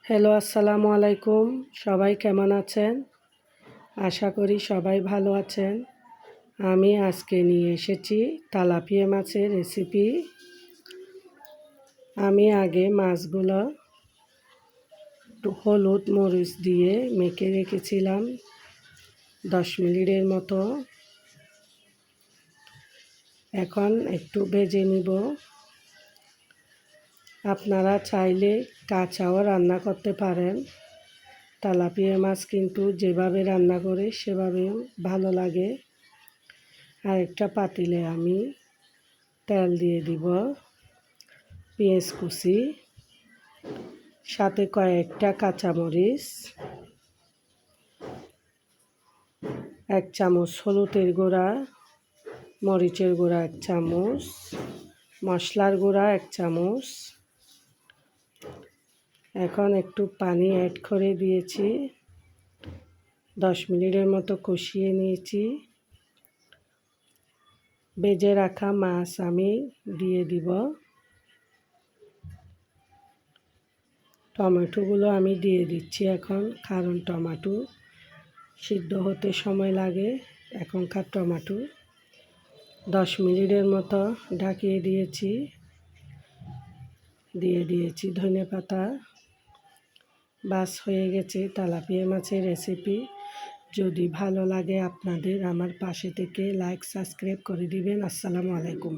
Hello, আসসালামু আলাইকুম। সবাই কেমন আছেন? আশা করি সবাই ভালো আছেন। আমি আজকে নিয়ে এসেছি তেলাপিয়া মাছের রেসিপি। আমি আগে মাছগুলো একটু হলুদ মরিচ দিয়ে মেখে রেখেছিলাম 10 মিনিটের মতো। এখন একটু ভেজে নিব। আপনারা চাইলে কাঁচাও রান্না করতে পারেন। তেলাপিয়া মাছ কিন্তু যেভাবে রান্না করে সেভাবেও ভালো লাগে। আরেকটা পাতিলে আমি তেল দিয়ে দিব, পেঁয়াজ কুচি, সাথে কয়েকটা কাঁচামরিচ, 1 চামচ হলুদের গুঁড়া, মরিচের গুঁড়া 1 চামচ, মশলার গুঁড়া 1 চামচ। এখন একটু পানি অ্যাড করে দিয়েছি। 10 মিনিটের মতো কষিয়ে নিয়েছি। ভেজে রাখা মাছ আমি দিয়ে দিব। টমেটোগুলো আমি দিয়ে দিচ্ছি এখন, কারণ টমেটো সিদ্ধ হতে সময় লাগে। এখনকার টমেটো 10 মিনিটের মতো ঢাকিয়ে দিয়েছি। দিয়ে দিয়েছি ধনেপাতা। বাস হয়ে গেছে তেলাপিয়া মাছের রেসিপি। যদি ভালো লাগে আপনাদের আমার পাশে থেকে লাইক সাবস্ক্রাইব করে দিবেন। আসসালামু আলাইকুম।